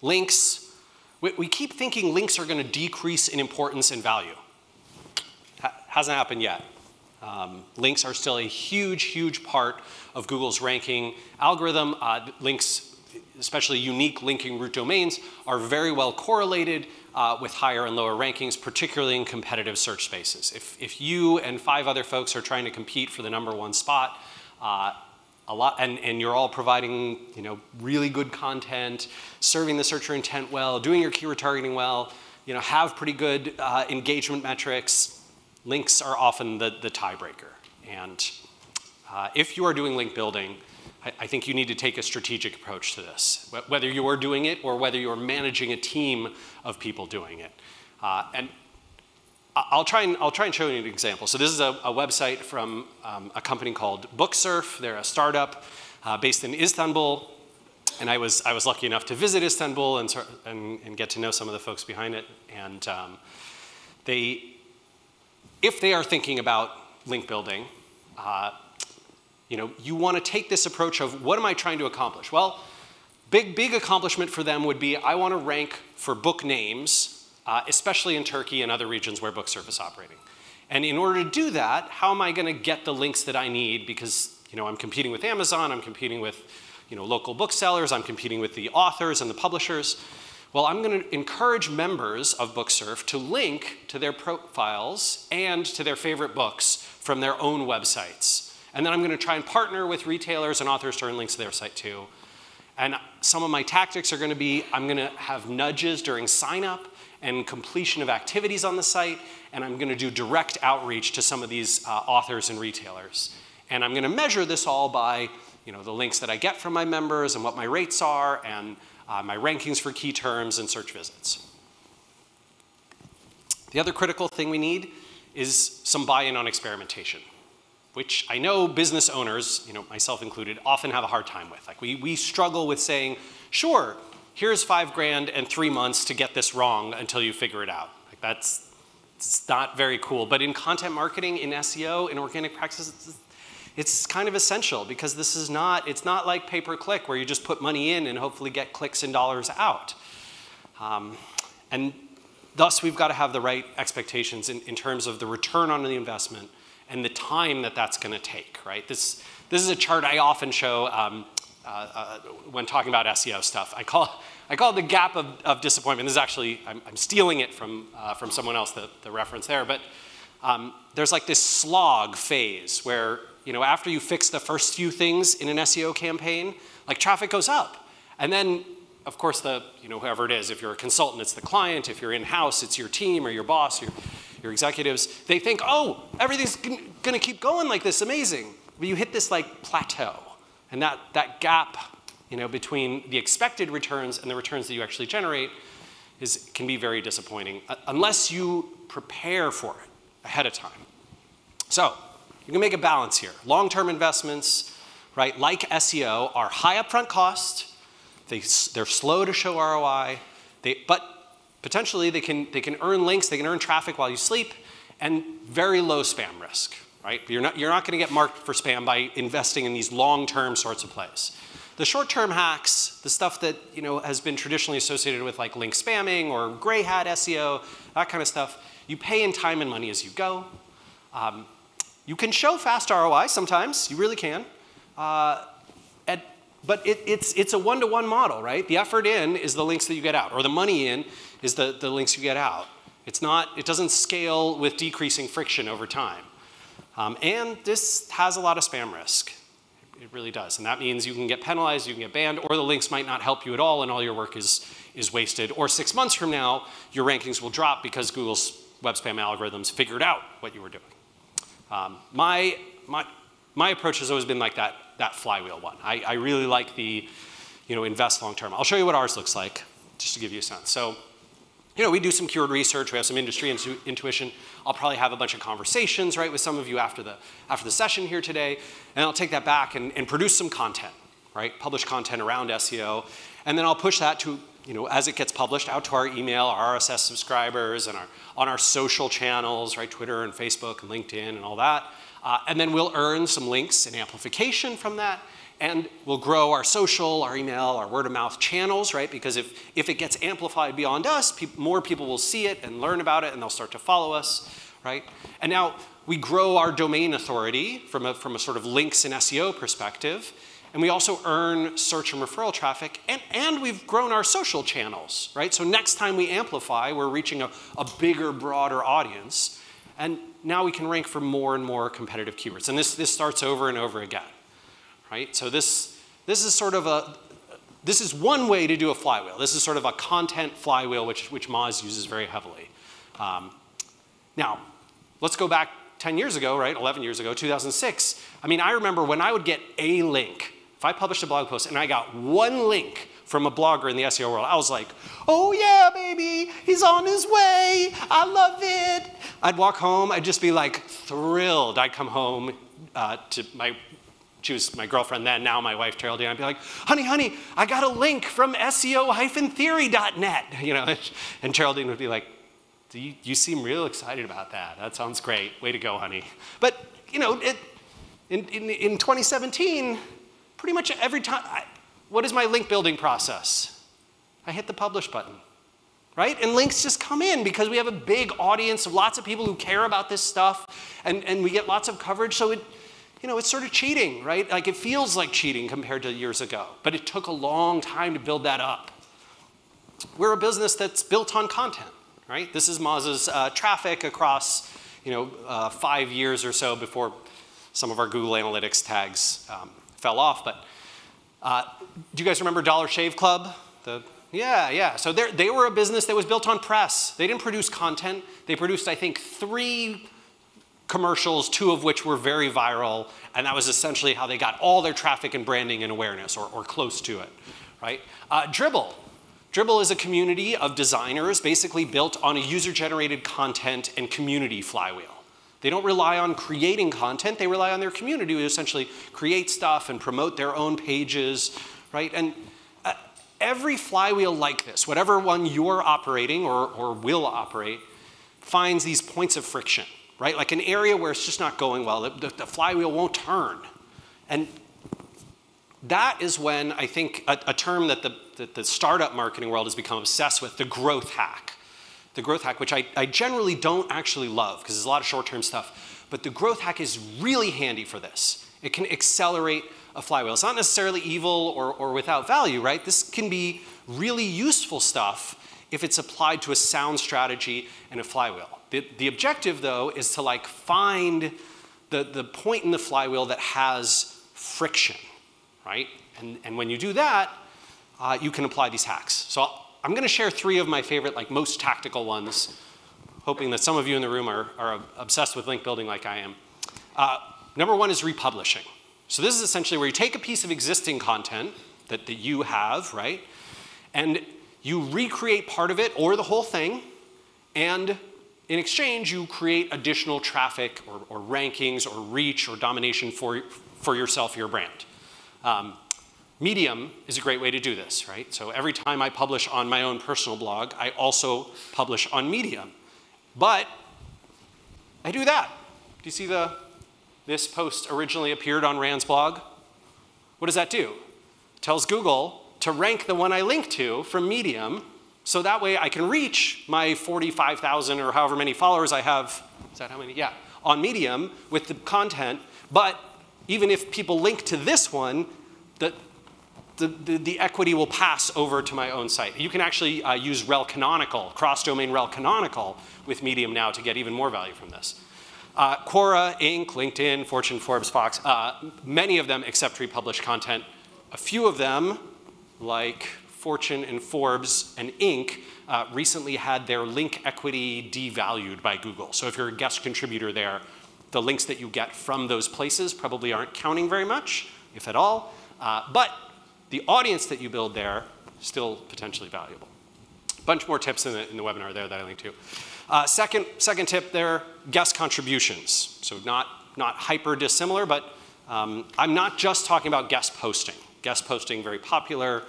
links, we keep thinking links are going to decrease in importance and value. Hasn't happened yet. Links are still a huge, huge part of Google's ranking algorithm. Links especially unique linking root domains, are very well correlated with higher and lower rankings, particularly in competitive search spaces. If you and 5 other folks are trying to compete for the #1 spot, and you're all providing, really good content, serving the searcher intent well, doing your keyword targeting well, have pretty good engagement metrics, links are often the tiebreaker. And if you are doing link building, I think you need to take a strategic approach to this, whether you are doing it or whether you're managing a team of people doing it. And I'll try and show you an example. So this is a website from a company called Booksurf. They're a startup based in Istanbul, and I was lucky enough to visit Istanbul and get to know some of the folks behind it. And if they are thinking about link building, you want to take this approach of what am I trying to accomplish? Well, big accomplishment for them would be I want to rank for book names, especially in Turkey and other regions where Booksurf is operating. And in order to do that, how am I going to get the links that I need? Because I'm competing with Amazon, I'm competing with local booksellers, I'm competing with the authors and the publishers. Well, I'm going to encourage members of Booksurf to link to their profiles and to their favorite books from their own websites. And then I'm going to try and partner with retailers and authors to earn links to their site too. And some of my tactics are going to be, I'm going to have nudges during sign up and completion of activities on the site, and I'm going to do direct outreach to some of these authors and retailers. And I'm going to measure this all by the links that I get from my members and what my rates are and my rankings for key terms and search visits. The other critical thing we need is some buy-in on experimentation, which I know business owners, myself included, often have a hard time with. Like we struggle with saying, sure, here's $5 and 3 months to get this wrong until you figure it out. Like it's not very cool. But in content marketing, in SEO, in organic practices, it's kind of essential because it's not like pay-per-click where you just put money in and hopefully get clicks and dollars out. And thus, we've got to have the right expectations in terms of the return on the investment and the time that that's going to take, right? This is a chart I often show when talking about SEO stuff. I call it the gap of disappointment. This is actually, I'm stealing it from someone else, the reference there. But there's like this slog phase where, after you fix the first few things in an SEO campaign, like traffic goes up. And then, of course, whoever it is, if you're a consultant, it's the client. If you're in-house, it's your team or your boss, your executives. They think, oh, everything's going to keep going like this, amazing. But you hit this like plateau. And that gap, between the expected returns and the returns that you actually generate can be very disappointing unless you prepare for it ahead of time. So you can make a balance here. Long-term investments, right, like SEO, are high upfront cost. They're slow to show ROI. But potentially they can earn links, they can earn traffic while you sleep, and very low spam risk. Right? You're not going to get marked for spam by investing in these long-term sorts of plays. The short-term hacks, the stuff that has been traditionally associated with like link spamming or gray hat SEO, that kind of stuff, you pay in time and money as you go. You can show fast ROI sometimes, you really can. But it's a one-to-one model, right? The effort in is the links that you get out, or the money in is the links you get out. It doesn't scale with decreasing friction over time. And this has a lot of spam risk. It really does. And that means you can get penalized, you can get banned, or the links might not help you at all and all your work is wasted. Or 6 months from now, your rankings will drop because Google's web spam algorithms figured out what you were doing. My approach has always been like that flywheel one. I really like the invest long term. I'll show you what ours looks like, just to give you a sense. So, we do some keyword research, we have some industry intuition. I'll probably have a bunch of conversations, right, with some of you after the session here today, and I'll take that back and produce some content, right, publish content around SEO, and then I'll push that to, as it gets published, out to our email, our RSS subscribers, and on our social channels, right, Twitter and Facebook and LinkedIn and all that, and then we'll earn some links and amplification from that, and we'll grow our social, our email, our word-of-mouth channels, right? Because if it gets amplified beyond us, more people will see it and learn about it, and they'll start to follow us, right? And now we grow our domain authority from a sort of links and SEO perspective, And we also earn search and referral traffic, and we've grown our social channels, right? So next time we amplify, we're reaching a bigger, broader audience. And now we can rank for more and more competitive keywords. And this starts over and over again, right? So this is sort of this is one way to do a flywheel. This is sort of a content flywheel, which Moz uses very heavily. Now, let's go back 10 years ago, right? 11 years ago, 2006. I mean, I remember when I would get a link. If I published a blog post and I got one link from a blogger in the SEO world, I was like, oh yeah, baby, he's on his way. I love it. I'd walk home. I'd just be like thrilled. I'd come home she was my girlfriend then, now my wife, Geraldine. I'd be like, honey, I got a link from SEO-theory.net. You know, and Geraldine would be like, you seem real excited about that. That sounds great. Way to go, honey. But, you know, in 2017, pretty much every time, what is my link building process? I hit the publish button, right? And links just come in because we have a big audience of lots of people who care about this stuff, and we get lots of coverage. So it's sort of cheating, right? Like it feels like cheating compared to years ago, but it took a long time to build that up. We're a business that's built on content, right? This is Moz's traffic across 5 years or so before some of our Google Analytics tags fell off. But do you guys remember Dollar Shave Club? Yeah. So they were a business that was built on press. They didn't produce content. They produced, I think, 3 commercials, 2 of which were very viral, and that was essentially how they got all their traffic and branding and awareness, or close to it, right? Dribbble. Dribbble is a community of designers basically built on a user-generated content and community flywheel. They don't rely on creating content, they rely on their community to essentially create stuff and promote their own pages, right? And every flywheel like this, whatever one you're operating or will operate, finds these points of friction, right? Like an area where it's just not going well, the flywheel won't turn. And that is when I think a term that the startup marketing world has become obsessed with, the growth hack. The growth hack, which I generally don't actually love because there's a lot of short-term stuff, but the growth hack is really handy for this. It can accelerate a flywheel. It's not necessarily evil or without value, right? This can be really useful stuff if it's applied to a sound strategy and a flywheel. The objective, though, is to like find the point in the flywheel that has friction, right? And when you do that, you can apply these hacks. So I'm going to share 3 of my favorite, like most tactical ones, hoping that some of you in the room are obsessed with link building like I am. Number 1 is republishing. So this is essentially where you take a piece of existing content that you have, right? And you recreate part of it or the whole thing, and in exchange, you create additional traffic or rankings or reach or domination for yourself, your brand. Medium is a great way to do this, right? So every time I publish on my own personal blog, I also publish on Medium. But I do that. Do you see this post originally appeared on Rand's blog? What does that do? It tells Google to rank the one I link to from Medium, so that way I can reach my 45,000 or however many followers I have, is that how many? Yeah, on Medium with the content, but even if people link to this one, the equity will pass over to my own site. You can actually use rel canonical, cross-domain rel canonical with Medium now to get even more value from this. Quora, Inc., LinkedIn, Fortune, Forbes, Fox, many of them accept republished content. A few of them, like Fortune and Forbes and Inc., recently had their link equity devalued by Google. So if you're a guest contributor there, the links that you get from those places probably aren't counting very much, if at all. But the audience that you build there, still potentially valuable. A bunch more tips in the webinar there that I linked to. Second tip there, guest contributions. So not hyper dissimilar, but I'm not just talking about guest posting. Guest posting, very popular,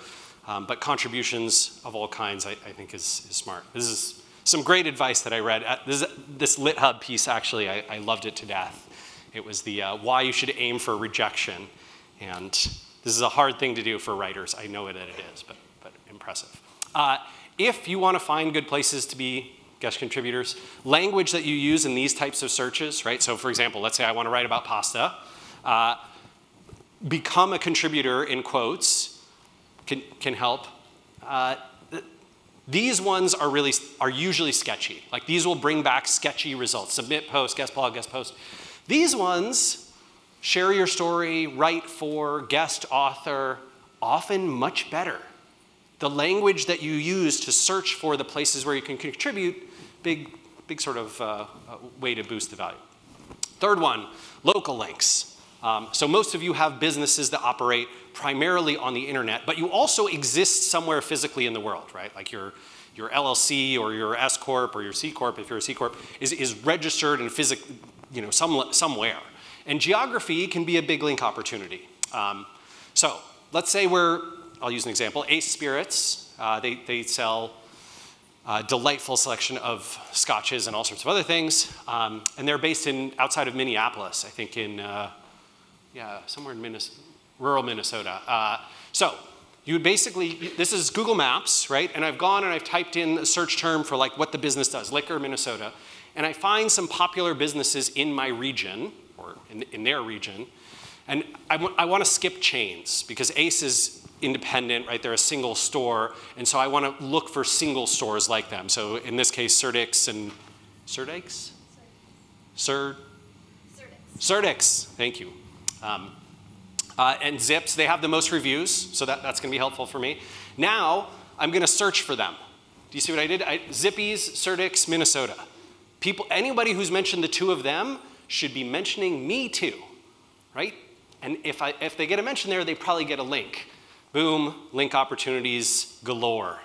but contributions of all kinds I think is smart. This is some great advice that I read. This LitHub piece, actually, I loved it to death. It was the why you should aim for rejection. And this is a hard thing to do for writers. I know that it is, but impressive. If you want to find good places to be guest contributors, language that you use in these types of searches, right? So for example, let's say I want to write about pasta. become a contributor in quotes can help. These ones are usually sketchy. Like these will bring back sketchy results. Submit post, guest blog, guest post. These ones, share your story, write for, guest author, often much better. The language that you use to search for the places where you can contribute, big sort of way to boost the value. Third one, local links. So most of you have businesses that operate primarily on the internet, but you also exist somewhere physically in the world, right? Like your LLC or your S Corp or your C Corp, if you're a C Corp, is registered in somewhere. And geography can be a big link opportunity. So let's say I'll use an example, Ace Spirits. They sell a delightful selection of scotches and all sorts of other things. And they're based outside of Minneapolis, I think in, somewhere in rural Minnesota. So you would basically, this is Google Maps, right? And I've gone and I've typed in a search term for like what the business does, liquor, Minnesota. And I find some popular businesses in my region, or in their region. And I want to skip chains because Ace is independent, right? They're a single store. And so I want to look for single stores like them. So in this case, Surdix and Surdix? Surdix, thank you. And Zips, they have the most reviews, so that's going to be helpful for me. Now, I'm going to search for them. Do you see what I did? Zippy's, Surdix, Minnesota. Anybody who's mentioned the two of them should be mentioning me too, right? And if they get a mention there, they probably get a link. Boom, link opportunities galore.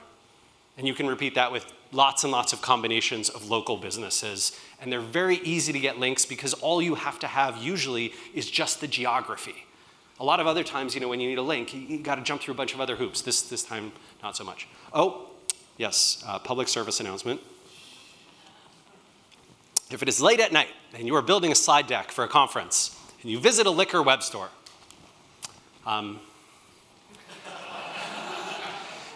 And you can repeat that with lots and lots of combinations of local businesses. And they're very easy to get links because all you have to have usually is just the geography. A lot of other times, when you need a link, you got to jump through a bunch of other hoops. This time, not so much. Oh, yes, public service announcement. If it is late at night and you are building a slide deck for a conference and you visit a liquor web store,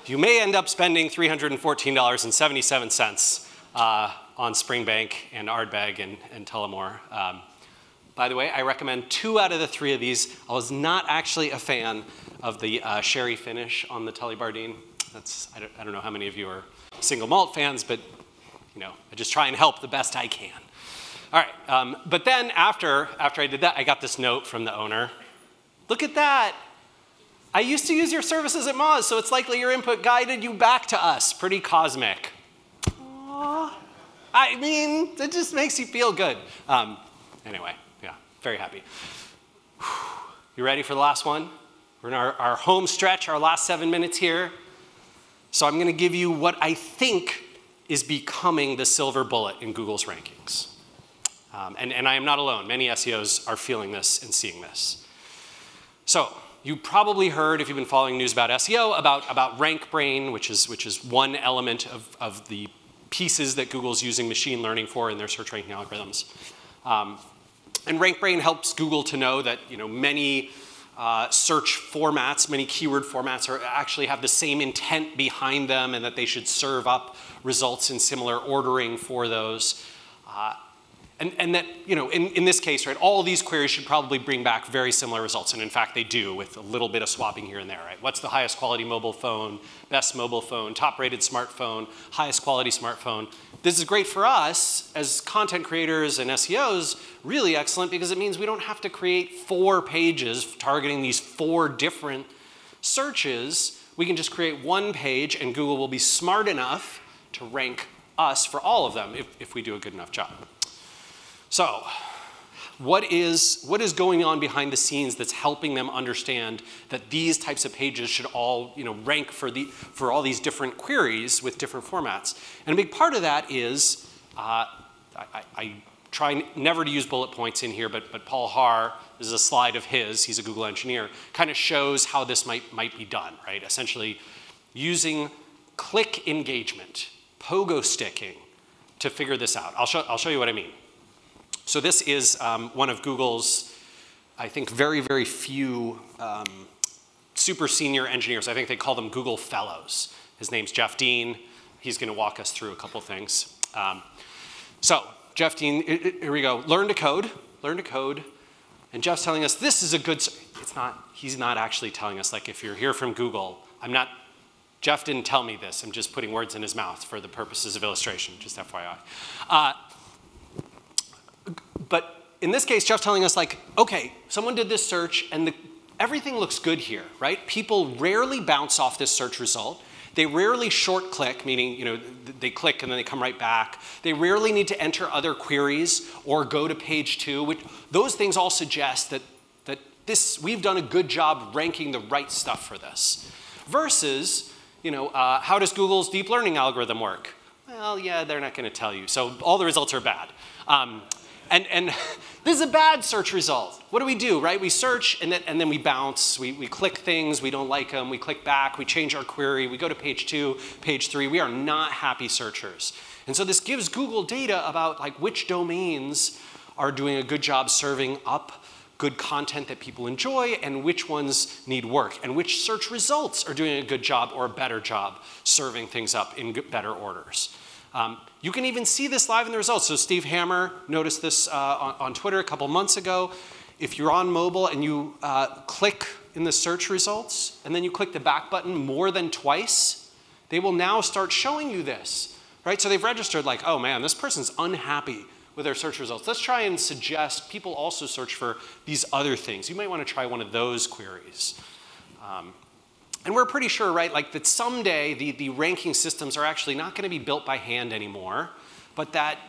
you may end up spending $314.77 on Springbank and Ardbeg and Tullamore. By the way, I recommend 2 out of the 3 of these. I was not actually a fan of the sherry finish on the Tully Bardeen. I don't know how many of you are single malt fans, but I just try and help the best I can. All right, but then after I did that, I got this note from the owner. Look at that. I used to use your services at Moz, so it's likely your input guided you back to us. Pretty cosmic. Aww. I mean, it just makes you feel good. Anyway, yeah, very happy. You ready for the last one? We're in our home stretch, our last 7 minutes here. So I'm going to give you what I think is becoming the silver bullet in Google's rankings. And I am not alone. Many SEOs are feeling this and seeing this. So you probably heard, if you've been following news about SEO, about RankBrain, which is one element of the pieces that Google's using machine learning for in their search ranking algorithms. And RankBrain helps Google to know that many search formats, many keyword formats actually have the same intent behind them and that they should serve up results in similar ordering for those. And that, in this case, right, all these queries should probably bring back very similar results. And in fact, they do with a little bit of swapping here and there, right? What's the highest quality mobile phone, best mobile phone, top rated smartphone, highest quality smartphone? This is great for us as content creators and SEOs, really excellent because it means we don't have to create 4 pages targeting these 4 different searches. We can just create 1 page and Google will be smart enough to rank us for all of them if we do a good enough job. So, what is going on behind the scenes that's helping them understand that these types of pages should all rank for all these different queries with different formats? And a big part of that is, I try never to use bullet points in here, but Paul Haar, this is a slide of his, he's a Google engineer, kind of shows how this might be done, right? Essentially using click engagement, pogo sticking to figure this out. I'll show you what I mean. So this is one of Google's, I think, very, very few super senior engineers. I think they call them Google Fellows. His name's Jeff Dean. He's going to walk us through a couple things. So Jeff Dean, here we go. Learn to code. And Jeff's telling us this is a good he's not actually telling us, like, if you're here from Google, Jeff didn't tell me this. I'm just putting words in his mouth for the purposes of illustration, just FYI. But in this case, Jeff's telling us, like, okay, someone did this search, and everything looks good here, right? People rarely bounce off this search result. They rarely short click, meaning they click and then they come right back. They rarely need to enter other queries or go to page 2. Those things all suggest that we've done a good job ranking the right stuff for this. Versus, how does Google's deep learning algorithm work? Well, yeah, they're not going to tell you. So all the results are bad. And this is a bad search result. What do, right? We search, and then we bounce. We click things. We don't like them. We click back. We change our query. We go to page 2, page 3. We are not happy searchers. And so this gives Google data about, like, which domains are doing a good job serving up good content that people enjoy, and which ones need work, and which search results are doing a good job or a better job serving things up in better orders. You can even see this live in the results. So Steve Hammer noticed this on Twitter a couple months ago. If you're on mobile and you click in the search results, and then you click the back button more than twice, they will now start showing you this, right? So they've registered, like, oh man, this person's unhappy with their search results. Let's try and suggest people also search for these other things. You might want to try one of those queries. And we're pretty sure, right, like, that someday the ranking systems are actually not going to be built by hand anymore, but that,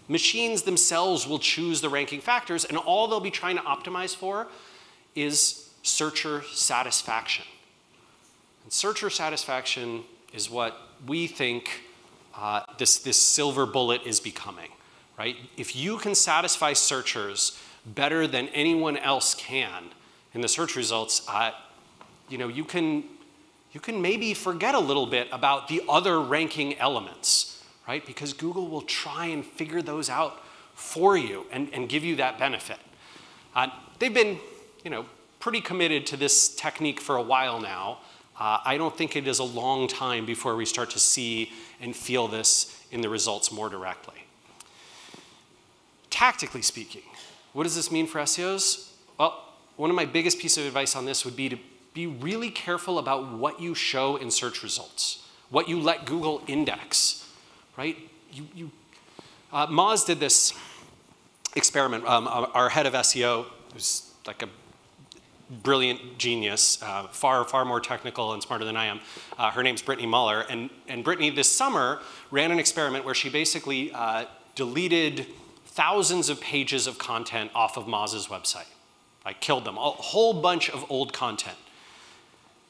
machines themselves will choose the ranking factors, and all they'll be trying to optimize for is searcher satisfaction. And searcher satisfaction is what we think this silver bullet is becoming, right? If you can satisfy searchers better than anyone else can in the search results, you can maybe forget a little bit about the other ranking elements, right? Because Google will try and figure those out for you and give you that benefit. They've been, pretty committed to this technique for a while now. I don't think it is a long time before we start to see and feel this in the results more directly. Tactically speaking, what does this mean for SEOs? Well, one of my biggest pieces of advice on this would be to be really careful about what you show in search results, what you let Google index, right? Moz did this experiment. Our head of SEO, who's like a brilliant genius, far more technical and smarter than I am. Her name's Brittany Muller, and Brittany this summer ran an experiment where she basically deleted thousands of pages of content off of Moz's website. Like, killed them, a whole bunch of old content.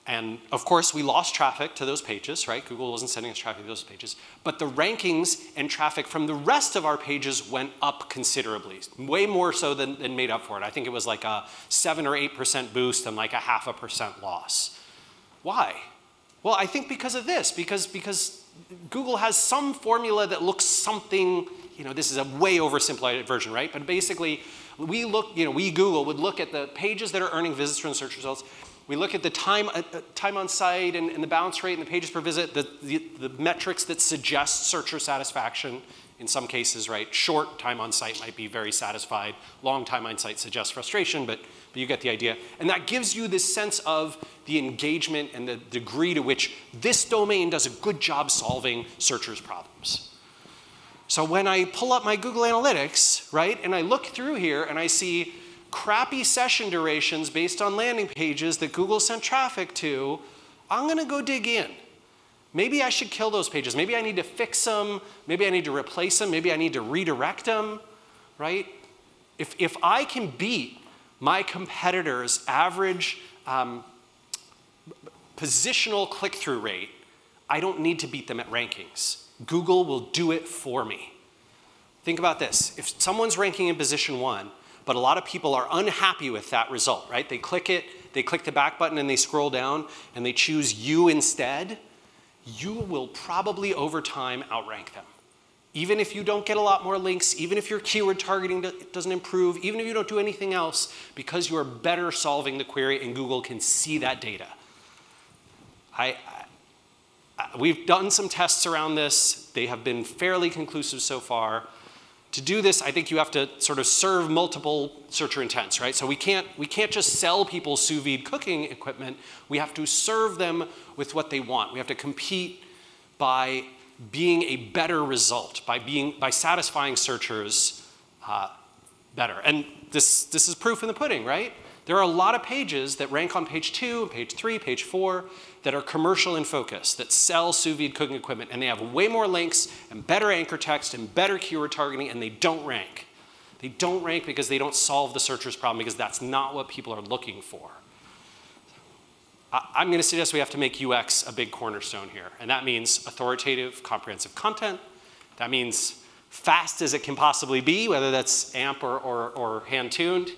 And of course, we lost traffic to those pages, right? Google wasn't sending us traffic to those pages. But the rankings and traffic from the rest of our pages went up considerably, way more so than made up for it. I think it was like a 7 or 8% boost and like a 0.5% loss. Why? Well, I think because of this, because Google has some formula that looks something, this is a way oversimplified version, right? But basically, we Google would look at the pages that are earning visits from the search results. We look at the time on site and the bounce rate and the pages per visit, the metrics that suggest searcher satisfaction in some cases, right? Short time on site might be very satisfied. Long time on site suggests frustration, but you get the idea. And that gives you this sense of the engagement and the degree to which this domain does a good job solving searchers' problems. So when I pull up my Google Analytics, right, and I look through here and I see crappy session durations based on landing pages that Google sent traffic to, I'm going to go dig in. Maybe I should kill those pages. Maybe I need to fix them. Maybe I need to replace them. Maybe I need to redirect them, right? If I can beat my competitors' average positional click-through rate, I don't need to beat them at rankings. Google will do it for me. Think about this. If someone's ranking in position 1, but a lot of people are unhappy with that result, right? They click it, they click the back button and they scroll down and they choose you instead, you will probably over time outrank them. Even if you don't get a lot more links, even if your keyword targeting doesn't improve, even if you don't do anything else, because you are better solving the query and Google can see that data. We've done some tests around this. They have been fairly conclusive so far. To do this, I think you have to sort of serve multiple searcher intents, right? So we can't just sell people sous vide cooking equipment. We have to serve them with what they want. We have to compete by being a better result, by satisfying searchers better. And this is proof in the pudding, right? There are a lot of pages that rank on page 2, page 3, page 4 that are commercial in focus, that sell sous vide cooking equipment, and they have way more links and better anchor text and better keyword targeting, and they don't rank. They don't rank because they don't solve the searcher's problem, because that's not what people are looking for. I'm going to suggest we have to make UX a big cornerstone here, and that means authoritative, comprehensive content. That means fast as it can possibly be, whether that's AMP or hand-tuned.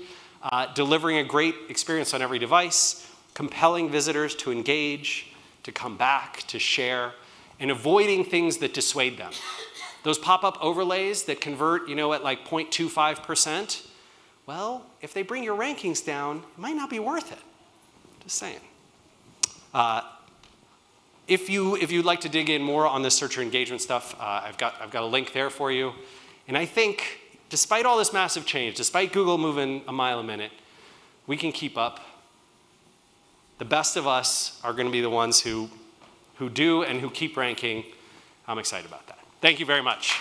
Delivering a great experience on every device, compelling visitors to engage, to come back, to share, and avoiding things that dissuade them. Those pop-up overlays that convert, at like 0.25%, well, if they bring your rankings down, it might not be worth it. Just saying. If you'd like to dig in more on this searcher engagement stuff, I've got a link there for you. And I think, despite all this massive change, despite Google moving a mile a minute, we can keep up. The best of us are going to be the ones who do and who keep ranking. I'm excited about that. Thank you very much.